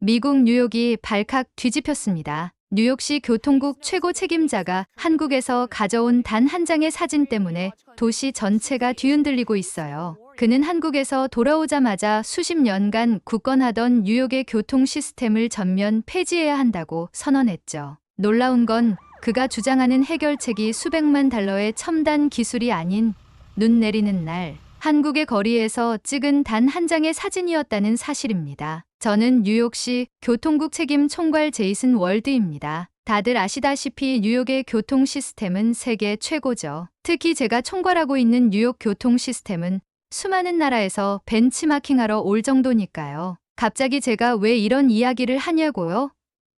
미국 뉴욕이 발칵 뒤집혔습니다. 뉴욕시 교통국 최고 책임자가 한국에서 가져온 단 한 장의 사진 때문에 도시 전체가 뒤흔들리고 있어요. 그는 한국에서 돌아오자마자 수십 년간 굳건하던 뉴욕의 교통 시스템을 전면 폐지해야 한다고 선언했죠. 놀라운 건 그가 주장하는 해결책이 수백만 달러의 첨단 기술이 아닌 눈 내리는 날 한국의 거리에서 찍은 단 한 장의 사진이었다는 사실입니다. 저는 뉴욕시 교통국 책임 총괄 제이슨 월드입니다. 다들 아시다시피 뉴욕의 교통 시스템은 세계 최고죠. 특히 제가 총괄하고 있는 뉴욕 교통 시스템은 수많은 나라에서 벤치마킹하러 올 정도니까요. 갑자기 제가 왜 이런 이야기를 하냐고요?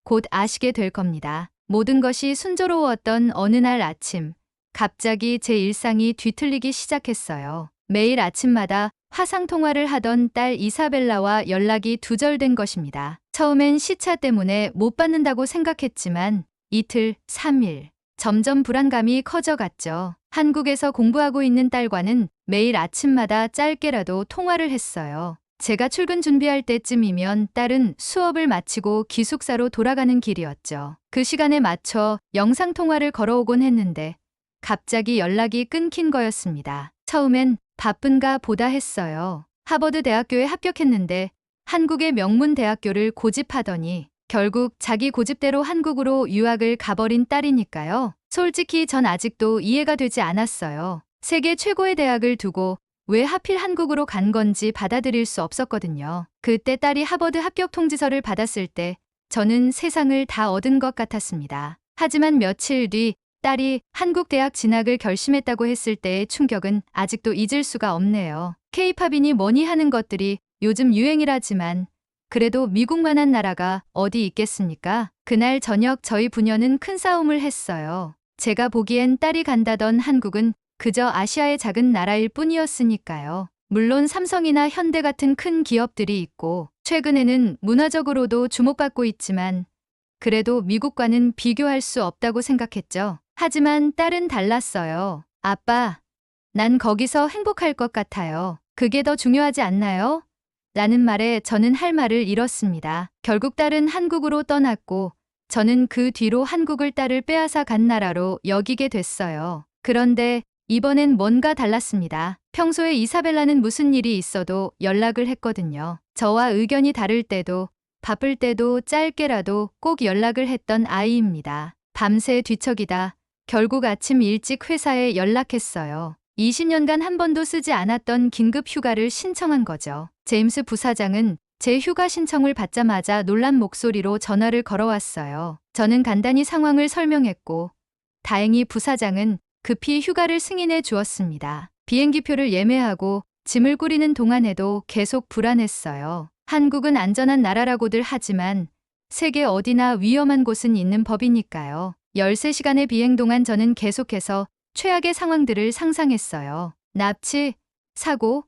곧 아시게 될 겁니다. 모든 것이 순조로웠던 어느 날 아침, 갑자기 제 일상이 뒤틀리기 시작했어요. 매일 아침마다 화상통화를 하던 딸 이사벨라와 연락이 두절된 것입니다. 처음엔 시차 때문에 못 받는다고 생각했지만 이틀, 3일, 점점 불안감이 커져갔죠. 한국에서 공부하고 있는 딸과는 매일 아침마다 짧게라도 통화를 했어요. 제가 출근 준비할 때쯤이면 딸은 수업을 마치고 기숙사로 돌아가는 길이었죠. 그 시간에 맞춰 영상통화를 걸어오곤 했는데 갑자기 연락이 끊긴 거였습니다. 처음엔 바쁜가 보다 했어요. 하버드 대학교에 합격했는데 한국의 명문 대학교를 고집하더니 결국 자기 고집대로 한국으로 유학을 가버린 딸이니까요. 솔직히 전 아직도 이해가 되지 않았어요. 세계 최고의 대학을 두고 왜 하필 한국으로 간 건지 받아들일 수 없었거든요. 그때 딸이 하버드 합격 통지서를 받았을 때 저는 세상을 다 얻은 것 같았습니다. 하지만 며칠 뒤 딸이 한국 대학 진학을 결심했다고 했을 때의 충격은 아직도 잊을 수가 없네요. K-팝이니 뭐니 하는 것들이 요즘 유행이라지만 그래도 미국만한 나라가 어디 있겠습니까? 그날 저녁 저희 부녀는 큰 싸움을 했어요. 제가 보기엔 딸이 간다던 한국은 그저 아시아의 작은 나라일 뿐이었으니까요. 물론 삼성이나 현대 같은 큰 기업들이 있고 최근에는 문화적으로도 주목받고 있지만 그래도 미국과는 비교할 수 없다고 생각했죠. 하지만 딸은 달랐어요. 아빠, 난 거기서 행복할 것 같아요. 그게 더 중요하지 않나요? 라는 말에 저는 할 말을 잃었습니다. 결국 딸은 한국으로 떠났고 저는 그 뒤로 한국을 딸을 빼앗아 간 나라로 여기게 됐어요. 그런데 이번엔 뭔가 달랐습니다. 평소에 이사벨라는 무슨 일이 있어도 연락을 했거든요. 저와 의견이 다를 때도 바쁠 때도 짧게라도 꼭 연락을 했던 아이입니다. 밤새 뒤척이다 결국 아침 일찍 회사에 연락했어요. 20년간 한 번도 쓰지 않았던 긴급 휴가를 신청한 거죠. 제임스 부사장은 제 휴가 신청을 받자마자 놀란 목소리로 전화를 걸어왔어요. 저는 간단히 상황을 설명했고 다행히 부사장은 급히 휴가를 승인해 주었습니다. 비행기표를 예매하고 짐을 꾸리는 동안에도 계속 불안했어요. 한국은 안전한 나라라고들 하지만 세계 어디나 위험한 곳은 있는 법이니까요. 13시간의 비행 동안 저는 계속해서 최악의 상황들을 상상했어요. 납치, 사고,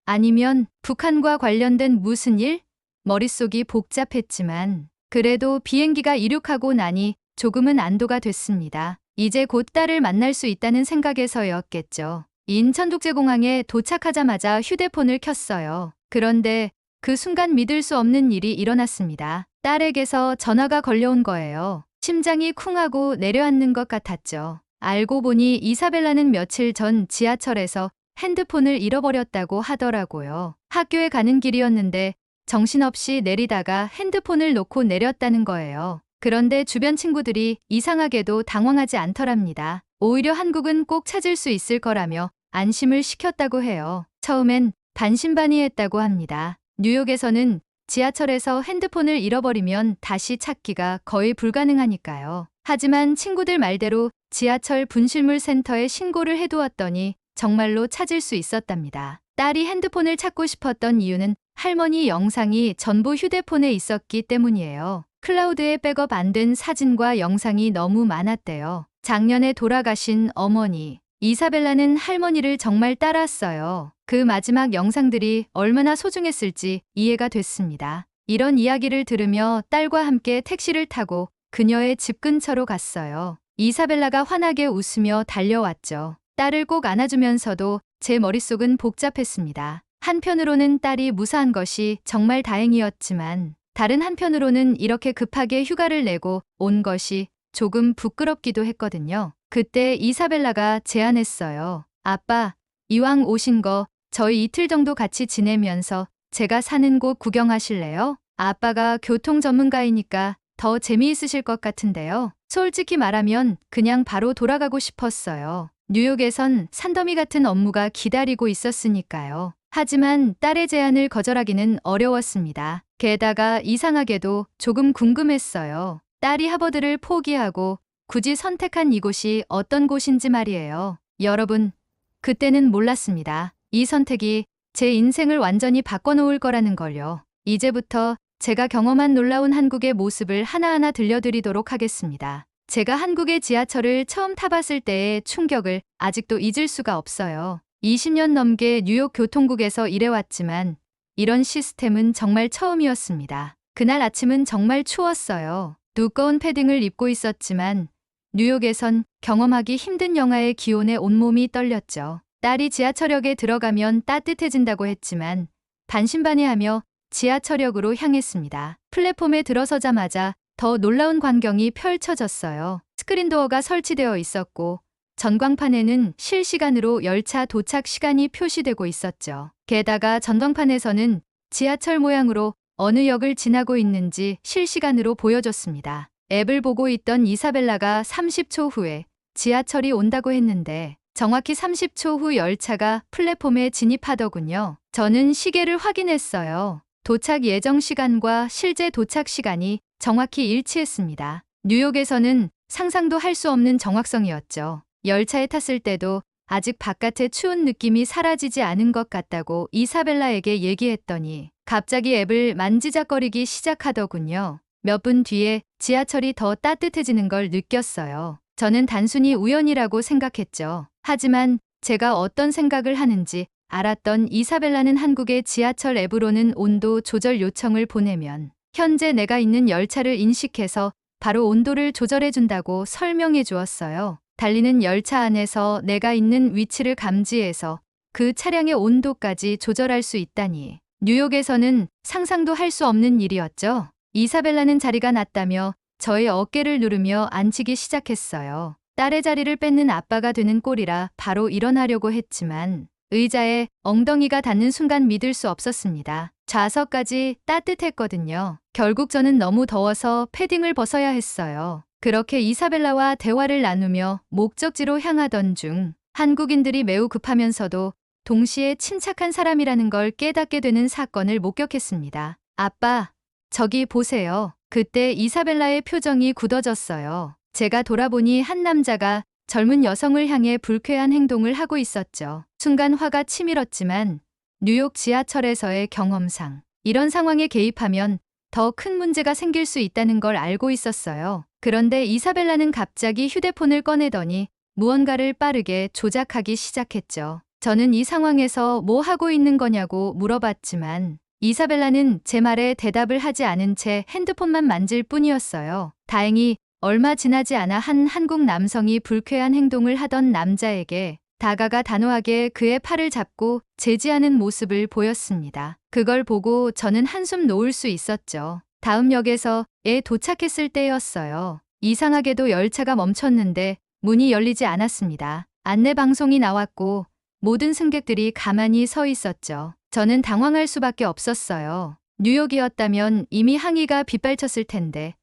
아니면 북한과 관련된 무슨 일? 머릿속이 복잡했지만 그래도 비행기가 이륙하고 나니 조금은 안도가 됐습니다. 이제 곧 딸을 만날 수 있다는 생각에서였겠죠. 인천국제공항에 도착하자마자 휴대폰을 켰어요. 그런데 그 순간 믿을 수 없는 일이 일어났습니다. 딸에게서 전화가 걸려온 거예요. 심장이 쿵하고 내려앉는 것 같았죠. 알고 보니 이사벨라는 며칠 전 지하철에서 핸드폰을 잃어버렸다고 하더라고요. 학교에 가는 길이었는데 정신없이 내리다가 핸드폰을 놓고 내렸다는 거예요. 그런데 주변 친구들이 이상하게도 당황하지 않더랍니다. 오히려 한국은 꼭 찾을 수 있을 거라며 안심을 시켰다고 해요. 처음엔 반신반의했다고 합니다. 뉴욕에서는 지하철에서 핸드폰을 잃어버리면 다시 찾기가 거의 불가능하니까요. 하지만 친구들 말대로 지하철 분실물 센터에 신고를 해두었더니 정말로 찾을 수 있었답니다. 딸이 핸드폰을 찾고 싶었던 이유는 할머니 영상이 전부 휴대폰에 있었기 때문이에요. 클라우드에 백업 안 된 사진과 영상이 너무 많았대요. 작년에 돌아가신 어머니, 이사벨라는 할머니를 정말 따랐어요. 그 마지막 영상들이 얼마나 소중했을지 이해가 됐습니다. 이런 이야기를 들으며 딸과 함께 택시를 타고 그녀의 집 근처로 갔어요. 이사벨라가 환하게 웃으며 달려왔죠. 딸을 꼭 안아주면서도 제 머릿속은 복잡했습니다. 한편으로는 딸이 무사한 것이 정말 다행이었지만 다른 한편으로는 이렇게 급하게 휴가를 내고 온 것이 조금 부끄럽기도 했거든요. 그때 이사벨라가 제안했어요. 아빠, 이왕 오신 거 저희 이틀 정도 같이 지내면서 제가 사는 곳 구경하실래요? 아빠가 교통 전문가이니까 더 재미있으실 것 같은데요. 솔직히 말하면 그냥 바로 돌아가고 싶었어요. 뉴욕에선 산더미 같은 업무가 기다리고 있었으니까요. 하지만 딸의 제안을 거절하기는 어려웠습니다. 게다가 이상하게도 조금 궁금했어요. 딸이 하버드를 포기하고 굳이 선택한 이곳이 어떤 곳인지 말이에요. 여러분, 그때는 몰랐습니다. 이 선택이 제 인생을 완전히 바꿔놓을 거라는 걸요. 이제부터 제가 경험한 놀라운 한국의 모습을 하나하나 들려드리도록 하겠습니다. 제가 한국의 지하철을 처음 타봤을 때의 충격을 아직도 잊을 수가 없어요. 20년 넘게 뉴욕 교통국에서 일해왔지만 이런 시스템은 정말 처음이었습니다. 그날 아침은 정말 추웠어요. 두꺼운 패딩을 입고 있었지만 뉴욕에선 경험하기 힘든 영하의 기온에 온몸이 떨렸죠. 딸이 지하철역에 들어가면 따뜻해진다고 했지만 반신반의하며 지하철역으로 향했습니다. 플랫폼에 들어서자마자 더 놀라운 광경이 펼쳐졌어요. 스크린도어가 설치되어 있었고 전광판에는 실시간으로 열차 도착 시간이 표시되고 있었죠. 게다가 전광판에서는 지하철 모양으로 어느 역을 지나고 있는지 실시간으로 보여줬습니다. 앱을 보고 있던 이사벨라가 30초 후에 지하철이 온다고 했는데 정확히 30초 후 열차가 플랫폼에 진입하더군요. 저는 시계를 확인했어요. 도착 예정 시간과 실제 도착 시간이 정확히 일치했습니다. 뉴욕에서는 상상도 할 수 없는 정확성이었죠. 열차에 탔을 때도 아직 바깥의 추운 느낌이 사라지지 않은 것 같다고 이사벨라에게 얘기했더니 갑자기 앱을 만지작거리기 시작하더군요. 몇 분 뒤에 지하철이 더 따뜻해지는 걸 느꼈어요. 저는 단순히 우연이라고 생각했죠. 하지만 제가 어떤 생각을 하는지 알았던 이사벨라는 한국의 지하철 앱으로는 온도 조절 요청을 보내면 현재 내가 있는 열차를 인식해서 바로 온도를 조절해준다고 설명해 주었어요. 달리는 열차 안에서 내가 있는 위치를 감지해서 그 차량의 온도까지 조절할 수 있다니. 뉴욕에서는 상상도 할 수 없는 일이었죠. 이사벨라는 자리가 났다며 저의 어깨를 누르며 앉히기 시작했어요. 딸의 자리를 뺏는 아빠가 되는 꼴이라 바로 일어나려고 했지만 의자에 엉덩이가 닿는 순간 믿을 수 없었습니다. 좌석까지 따뜻했거든요. 결국 저는 너무 더워서 패딩을 벗어야 했어요. 그렇게 이사벨라와 대화를 나누며 목적지로 향하던 중 한국인들이 매우 급하면서도 동시에 침착한 사람이라는 걸 깨닫게 되는 사건을 목격했습니다. 아빠, 저기 보세요. 그때 이사벨라의 표정이 굳어졌어요. 제가 돌아보니 한 남자가 젊은 여성을 향해 불쾌한 행동을 하고 있었죠. 순간 화가 치밀었지만 뉴욕 지하철에서의 경험상 이런 상황에 개입하면 더 큰 문제가 생길 수 있다는 걸 알고 있었어요. 그런데 이사벨라는 갑자기 휴대폰을 꺼내더니 무언가를 빠르게 조작하기 시작했죠. 저는 이 상황에서 뭐 하고 있는 거냐고 물어봤지만 이사벨라는 제 말에 대답을 하지 않은 채 핸드폰만 만질 뿐이었어요. 다행히 얼마 지나지 않아 한 한국 남성이 불쾌한 행동을 하던 남자에게 다가가 단호하게 그의 팔을 잡고 제지하는 모습을 보였습니다. 그걸 보고 저는 한숨 놓을 수 있었죠. 다음 역에서에 도착했을 때였어요. 이상하게도 열차가 멈췄는데 문이 열리지 않았습니다. 안내 방송이 나왔고 모든 승객들이 가만히 서 있었죠. 저는 당황할 수밖에 없었어요. 뉴욕이었다면 이미 항의가 빗발쳤을 텐데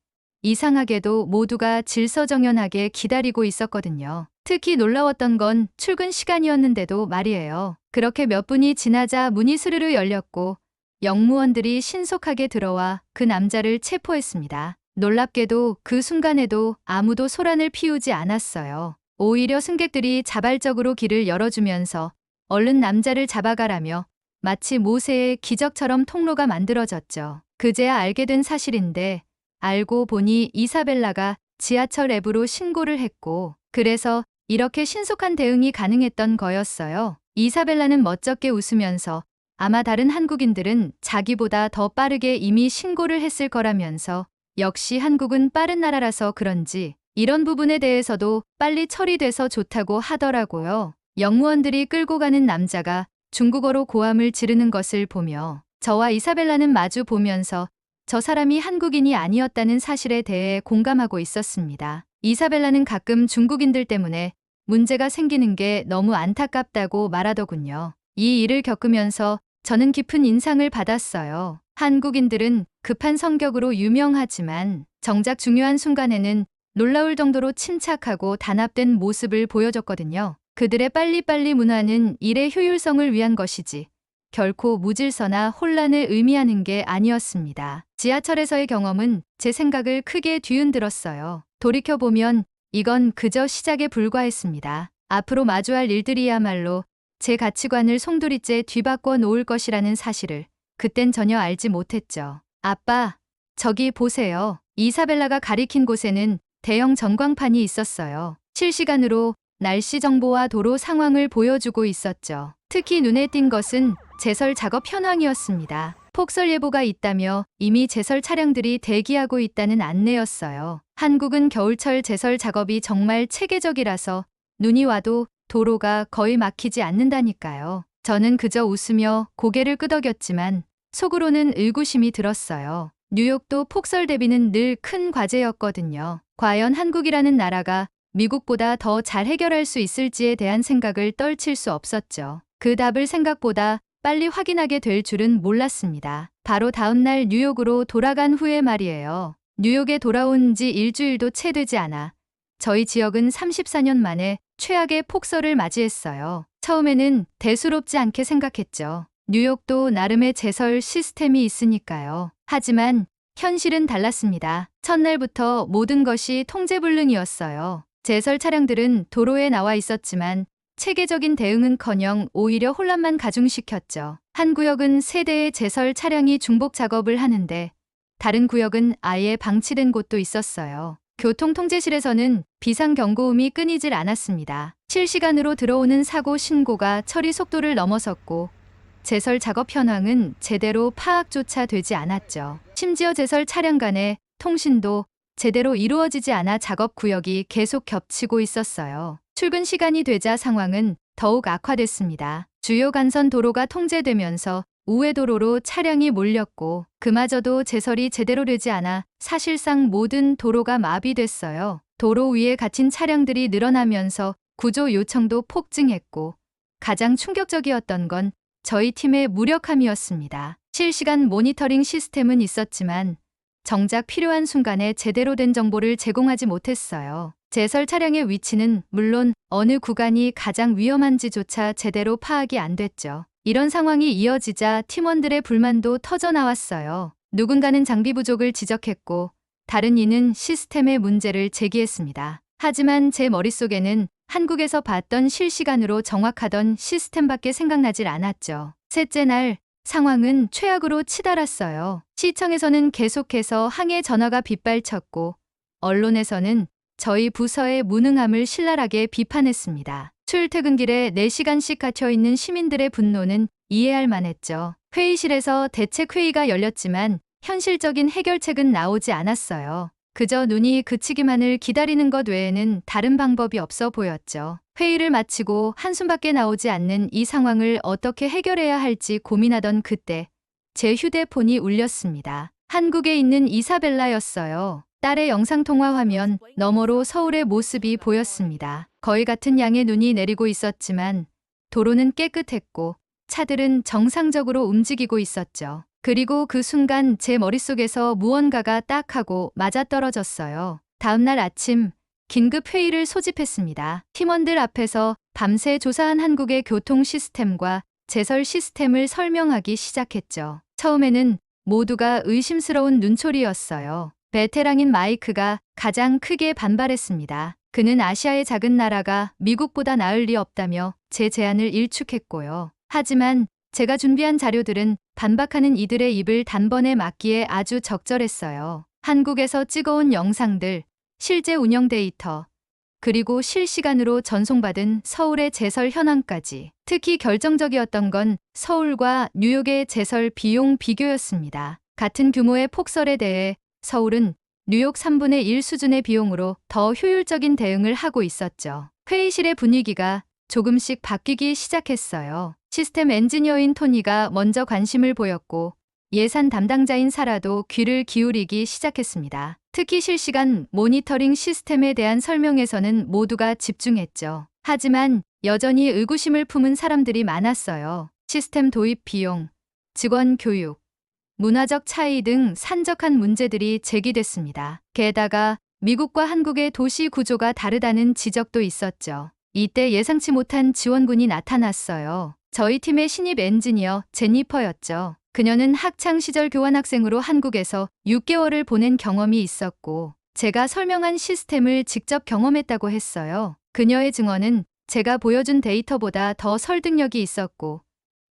이상하게도 모두가 질서정연하게 기다리고 있었거든요. 특히 놀라웠던 건 출근 시간이었는데도 말이에요. 그렇게 몇 분이 지나자 문이 스르르 열렸고 역무원들이 신속하게 들어와 그 남자를 체포했습니다. 놀랍게도 그 순간에도 아무도 소란을 피우지 않았어요. 오히려 승객들이 자발적으로 길을 열어주면서 얼른 남자를 잡아가라며 마치 모세의 기적처럼 통로가 만들어졌죠. 그제야 알게 된 사실인데 알고 보니 이사벨라가 지하철 앱으로 신고를 했고 그래서 이렇게 신속한 대응이 가능했던 거였어요. 이사벨라는 멋쩍게 웃으면서 아마 다른 한국인들은 자기보다 더 빠르게 이미 신고를 했을 거라면서 역시 한국은 빠른 나라라서 그런지 이런 부분에 대해서도 빨리 처리돼서 좋다고 하더라고요. 역무원들이 끌고 가는 남자가 중국어로 고함을 지르는 것을 보며 저와 이사벨라는 마주 보면서 저 사람이 한국인이 아니었다는 사실에 대해 공감하고 있었습니다. 이사벨라는 가끔 중국인들 때문에 문제가 생기는 게 너무 안타깝다고 말하더군요. 이 일을 겪으면서 저는 깊은 인상을 받았어요. 한국인들은 급한 성격으로 유명하지만 정작 중요한 순간에는 놀라울 정도로 침착하고 단합된 모습을 보여줬거든요. 그들의 빨리빨리 문화는 일의 효율성을 위한 것이지 결코 무질서나 혼란을 의미하는 게 아니었습니다. 지하철에서의 경험은 제 생각을 크게 뒤흔들었어요. 돌이켜보면 이건 그저 시작에 불과했습니다. 앞으로 마주할 일들이야말로 제 가치관을 송두리째 뒤바꿔 놓을 것이라는 사실을 그땐 전혀 알지 못했죠. 아빠, 저기 보세요. 이사벨라가 가리킨 곳에는 대형 전광판이 있었어요. 실시간으로 날씨 정보와 도로 상황을 보여주고 있었죠. 특히 눈에 띈 것은 제설 작업 현황이었습니다. 폭설 예보가 있다며 이미 제설 차량들이 대기하고 있다는 안내였어요. 한국은 겨울철 제설 작업이 정말 체계적이라서 눈이 와도 도로가 거의 막히지 않는다니까요. 저는 그저 웃으며 고개를 끄덕였지만 속으로는 의구심이 들었어요. 뉴욕도 폭설 대비는 늘 큰 과제였거든요. 과연 한국이라는 나라가 미국보다 더 잘 해결할 수 있을지에 대한 생각을 떨칠 수 없었죠. 그 답을 생각보다 빨리 확인하게 될 줄은 몰랐습니다. 바로 다음 날 뉴욕으로 돌아간 후에 말이에요. 뉴욕에 돌아온 지 일주일도 채 되지 않아 저희 지역은 34년 만에 최악의 폭설을 맞이했어요. 처음에는 대수롭지 않게 생각했죠. 뉴욕도 나름의 제설 시스템이 있으니까요. 하지만 현실은 달랐습니다. 첫날부터 모든 것이 통제불능이었어요. 제설 차량들은 도로에 나와 있었지만 체계적인 대응은커녕 오히려 혼란만 가중시켰죠. 한 구역은 세 대의 제설 차량이 중복 작업을 하는데 다른 구역은 아예 방치된 곳도 있었어요. 교통통제실에서는 비상경고음이 끊이질 않았습니다. 실시간으로 들어오는 사고 신고가 처리 속도를 넘어섰고 제설 작업 현황은 제대로 파악조차 되지 않았죠. 심지어 제설 차량 간의 통신도 제대로 이루어지지 않아 작업 구역이 계속 겹치고 있었어요. 출근 시간이 되자 상황은 더욱 악화됐습니다. 주요 간선 도로가 통제되면서 우회 도로로 차량이 몰렸고 그마저도 제설이 제대로 되지 않아 사실상 모든 도로가 마비됐어요. 도로 위에 갇힌 차량들이 늘어나면서 구조 요청도 폭증했고 가장 충격적이었던 건 저희 팀의 무력함이었습니다. 실시간 모니터링 시스템은 있었지만 정작 필요한 순간에 제대로 된 정보를 제공하지 못했어요. 제설 차량의 위치는 물론 어느 구간이 가장 위험한지조차 제대로 파악이 안 됐죠. 이런 상황이 이어지자 팀원들의 불만도 터져나왔어요. 누군가는 장비 부족을 지적했고 다른 이는 시스템의 문제를 제기했습니다. 하지만 제 머릿속에는 한국에서 봤던 실시간으로 정확하던 시스템밖에 생각나질 않았죠. 셋째 날 상황은 최악으로 치달았어요. 시청에서는 계속해서 항해 전화가 빗발쳤고 언론에서는 저희 부서의 무능함을 신랄하게 비판했습니다. 출퇴근길에 4시간씩 갇혀있는 시민들의 분노는 이해할 만했죠. 회의실에서 대책회의가 열렸지만 현실적인 해결책은 나오지 않았어요. 그저 눈이 그치기만을 기다리는 것 외에는 다른 방법이 없어 보였죠. 회의를 마치고 한숨밖에 나오지 않는 이 상황을 어떻게 해결해야 할지 고민하던 그때 제 휴대폰이 울렸습니다. 한국에 있는 이사벨라였어요. 딸의 영상통화 화면 너머로 서울의 모습이 보였습니다. 거의 같은 양의 눈이 내리고 있었지만 도로는 깨끗했고 차들은 정상적으로 움직이고 있었죠. 그리고 그 순간 제 머릿속에서 무언가가 딱 하고 맞아떨어졌어요. 다음날 아침 긴급 회의를 소집했습니다. 팀원들 앞에서 밤새 조사한 한국의 교통 시스템과 제설 시스템을 설명하기 시작했죠. 처음에는 모두가 의심스러운 눈초리였어요. 베테랑인 마이크가 가장 크게 반발했습니다. 그는 아시아의 작은 나라가 미국보다 나을 리 없다며 제 제안을 일축했고요. 하지만 제가 준비한 자료들은 반박하는 이들의 입을 단번에 막기에 아주 적절했어요. 한국에서 찍어온 영상들, 실제 운영 데이터, 그리고 실시간으로 전송받은 서울의 제설 현황까지. 특히 결정적이었던 건 서울과 뉴욕의 제설 비용 비교였습니다. 같은 규모의 폭설에 대해 서울은 뉴욕 3분의 1 수준의 비용으로 더 효율적인 대응을 하고 있었죠. 회의실의 분위기가 조금씩 바뀌기 시작했어요. 시스템 엔지니어인 토니가 먼저 관심을 보였고 예산 담당자인 사라도 귀를 기울이기 시작했습니다. 특히 실시간 모니터링 시스템에 대한 설명에서는 모두가 집중했죠. 하지만 여전히 의구심을 품은 사람들이 많았어요. 시스템 도입 비용, 직원 교육, 문화적 차이 등 산적한 문제들이 제기됐습니다. 게다가 미국과 한국의 도시 구조가 다르다는 지적도 있었죠. 이때 예상치 못한 지원군이 나타났어요. 저희 팀의 신입 엔지니어 제니퍼였죠. 그녀는 학창 시절 교환학생으로 한국에서 6개월을 보낸 경험이 있었고 제가 설명한 시스템을 직접 경험했다고 했어요. 그녀의 증언은 제가 보여준 데이터보다 더 설득력이 있었고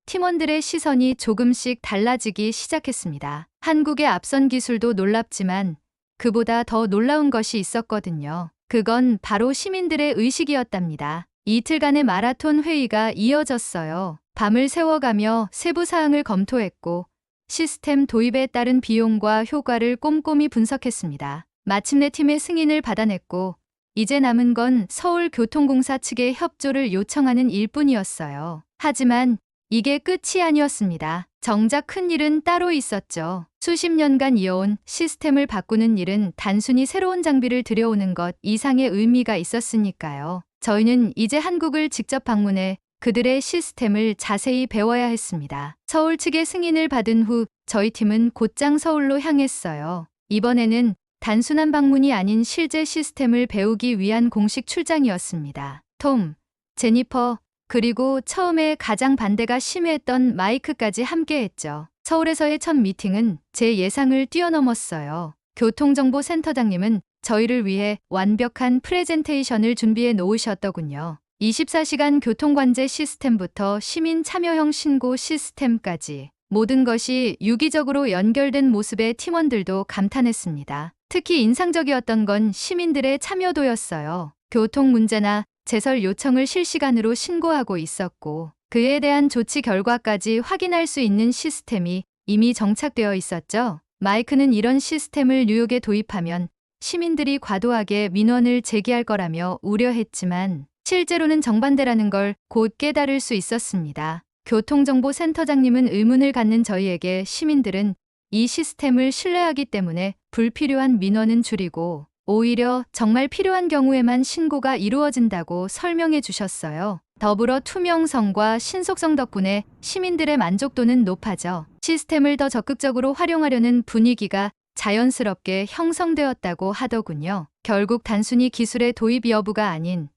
팀원들의 시선이 조금씩 달라지기 시작했습니다. 한국의 앞선 기술도 놀랍지만 그보다 더 놀라운 것이 있었거든요. 그건 바로 시민들의 의식이었답니다. 이틀간의 마라톤 회의가 이어졌어요. 밤을 새워가며 세부 사항을 검토했고 시스템 도입에 따른 비용과 효과를 꼼꼼히 분석했습니다. 마침내 팀의 승인을 받아냈고 이제 남은 건 서울교통공사 측의 협조를 요청하는 일뿐이었어요. 하지만 이게 끝이 아니었습니다. 정작 큰 일은 따로 있었죠. 수십 년간 이어온 시스템을 바꾸는 일은 단순히 새로운 장비를 들여오는 것 이상의 의미가 있었으니까요. 저희는 이제 한국을 직접 방문해 그들의 시스템을 자세히 배워야 했습니다. 서울 측의 승인을 받은 후 저희 팀은 곧장 서울로 향했어요. 이번에는 단순한 방문이 아닌 실제 시스템을 배우기 위한 공식 출장이었습니다. 톰, 제니퍼, 그리고 처음에 가장 반대가 심했던 마이크까지 함께했죠. 서울에서의 첫 미팅은 제 예상을 뛰어넘었어요. 교통정보센터장님은 저희를 위해 완벽한 프레젠테이션을 준비해 놓으셨더군요. 24시간 교통관제 시스템부터 시민 참여형 신고 시스템까지 모든 것이 유기적으로 연결된 모습에 팀원들도 감탄했습니다. 특히 인상적이었던 건 시민들의 참여도였어요. 교통 문제나 제설 요청을 실시간으로 신고하고 있었고 그에 대한 조치 결과까지 확인할 수 있는 시스템이 이미 정착되어 있었죠. 마이크는 이런 시스템을 뉴욕에 도입하면 시민들이 과도하게 민원을 제기할 거라며 우려했지만 실제로는 정반대라는 걸 곧 깨달을 수 있었습니다. 교통정보센터장님은 의문을 갖는 저희에게 시민들은 이 시스템을 신뢰하기 때문에 불필요한 민원은 줄이고 오히려 정말 필요한 경우에만 신고가 이루어진다고 설명해 주셨어요. 더불어 투명성과 신속성 덕분에 시민들의 만족도는 높아져 시스템을 더 적극적으로 활용하려는 분위기가 자연스럽게 형성되었다고 하더군요. 결국 단순히 기술의 도입 여부가 아닌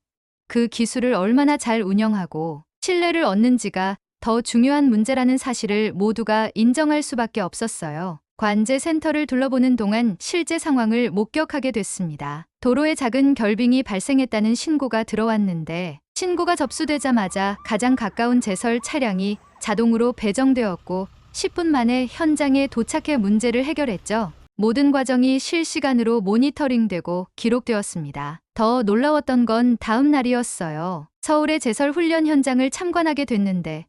그 기술을 얼마나 잘 운영하고 신뢰를 얻는지가 더 중요한 문제라는 사실을 모두가 인정할 수밖에 없었어요. 관제센터를 둘러보는 동안 실제 상황을 목격하게 됐습니다. 도로에 작은 결빙이 발생했다는 신고가 들어왔는데 신고가 접수되자마자 가장 가까운 제설 차량이 자동으로 배정되었고 10분 만에 현장에 도착해 문제를 해결했죠. 모든 과정이 실시간으로 모니터링되고 기록되었습니다. 더 놀라웠던 건 다음 날이었어요. 서울의 제설 훈련 현장을 참관하게 됐는데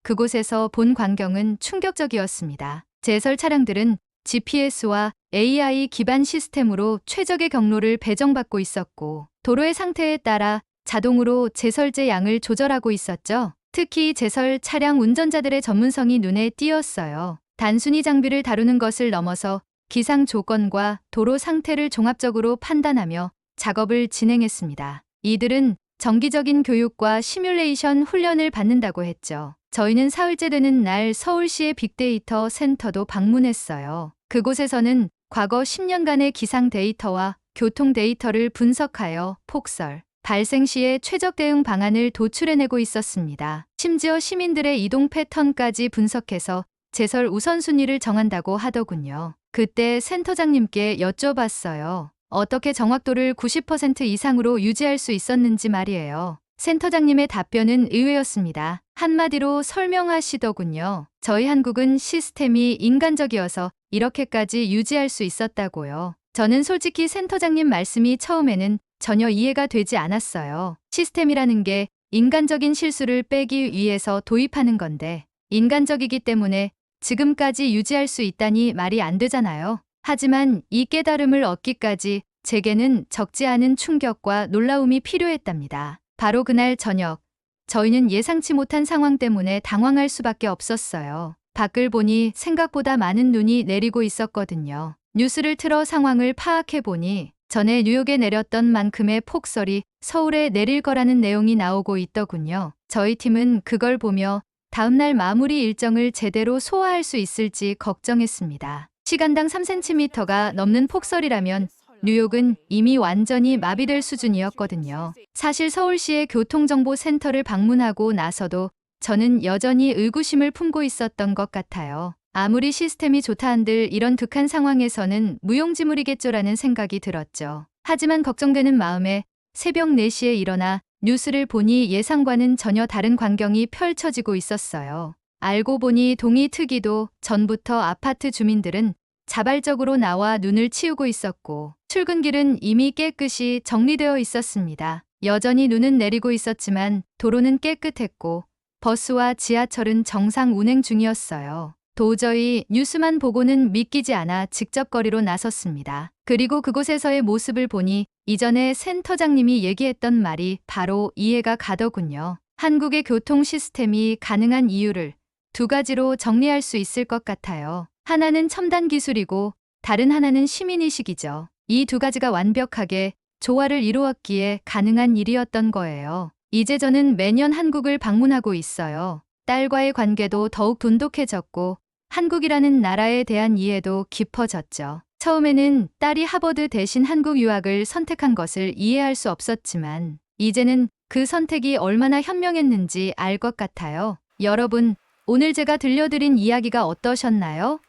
그곳에서 본 광경은 충격적이었습니다. 제설 차량들은 GPS와 AI 기반 시스템으로 최적의 경로를 배정받고 있었고 도로의 상태에 따라 자동으로 제설제 양을 조절하고 있었죠. 특히 제설 차량 운전자들의 전문성이 눈에 띄었어요. 단순히 장비를 다루는 것을 넘어서 기상 조건과 도로 상태를 종합적으로 판단하며 작업을 진행했습니다. 이들은 정기적인 교육과 시뮬레이션 훈련을 받는다고 했죠. 저희는 사흘째 되는 날 서울시의 빅데이터 센터도 방문했어요. 그곳에서는 과거 10년간의 기상 데이터와 교통 데이터를 분석하여 폭설, 발생 시의 최적 대응 방안을 도출해내고 있었습니다. 심지어 시민들의 이동 패턴까지 분석해서 제설 우선순위를 정한다고 하더군요. 그때 센터장님께 여쭤봤어요. 어떻게 정확도를 90% 이상으로 유지할 수 있었는지 말이에요. 센터장님의 답변은 의외였습니다. 한마디로 설명하시더군요. 저희 한국은 시스템이 인간적이어서 이렇게까지 유지할 수 있었다고요. 저는 솔직히 센터장님 말씀이 처음에는 전혀 이해가 되지 않았어요. 시스템이라는 게 인간적인 실수를 빼기 위해서 도입하는 건데 인간적이기 때문에 지금까지 유지할 수 있다니 말이 안 되잖아요. 하지만 이 깨달음을 얻기까지 제게는 적지 않은 충격과 놀라움이 필요했답니다. 바로 그날 저녁, 저희는 예상치 못한 상황 때문에 당황할 수밖에 없었어요. 밖을 보니 생각보다 많은 눈이 내리고 있었거든요. 뉴스를 틀어 상황을 파악해 보니 전에 뉴욕에 내렸던 만큼의 폭설이 서울에 내릴 거라는 내용이 나오고 있더군요. 저희 팀은 그걸 보며 다음날 마무리 일정을 제대로 소화할 수 있을지 걱정했습니다. 시간당 3cm가 넘는 폭설이라면 뉴욕은 이미 완전히 마비될 수준이었거든요. 사실 서울시의 교통정보센터를 방문하고 나서도 저는 여전히 의구심을 품고 있었던 것 같아요. 아무리 시스템이 좋다 한들 이런 극한 상황에서는 무용지물이겠죠라는 생각이 들었죠. 하지만 걱정되는 마음에 새벽 4시에 일어나 뉴스를 보니 예상과는 전혀 다른 광경이 펼쳐지고 있었어요. 알고 보니 동이 트기도 전부터 아파트 주민들은 자발적으로 나와 눈을 치우고 있었고 출근길은 이미 깨끗이 정리되어 있었습니다. 여전히 눈은 내리고 있었지만 도로는 깨끗했고 버스와 지하철은 정상 운행 중이었어요. 도저히 뉴스만 보고는 믿기지 않아 직접 거리로 나섰습니다. 그리고 그곳에서의 모습을 보니 이전에 센터장님이 얘기했던 말이 바로 이해가 가더군요. 한국의 교통 시스템이 가능한 이유를 2가지로 정리할 수 있을 것 같아요. 하나는 첨단 기술이고 다른 하나는 시민의식이죠. 이 2가지가 완벽하게 조화를 이루었기에 가능한 일이었던 거예요. 이제 저는 매년 한국을 방문하고 있어요. 딸과의 관계도 더욱 돈독해졌고 한국이라는 나라에 대한 이해도 깊어졌죠. 처음에는 딸이 하버드 대신 한국 유학을 선택한 것을 이해할 수 없었지만 이제는 그 선택이 얼마나 현명했는지 알 것 같아요. 여러분, 오늘 제가 들려드린 이야기가 어떠셨나요?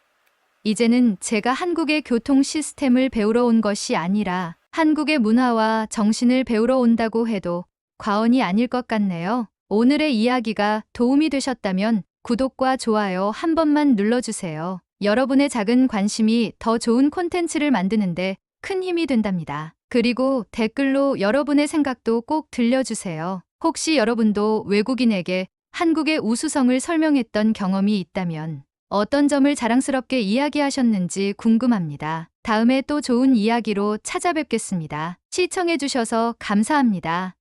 이제는 제가 한국의 교통 시스템을 배우러 온 것이 아니라 한국의 문화와 정신을 배우러 온다고 해도 과언이 아닐 것 같네요. 오늘의 이야기가 도움이 되셨다면 구독과 좋아요 한 번만 눌러주세요. 여러분의 작은 관심이 더 좋은 콘텐츠를 만드는데 큰 힘이 된답니다. 그리고 댓글로 여러분의 생각도 꼭 들려주세요. 혹시 여러분도 외국인에게 한국의 우수성을 설명했던 경험이 있다면 어떤 점을 자랑스럽게 이야기하셨는지 궁금합니다. 다음에 또 좋은 이야기로 찾아뵙겠습니다. 시청해주셔서 감사합니다.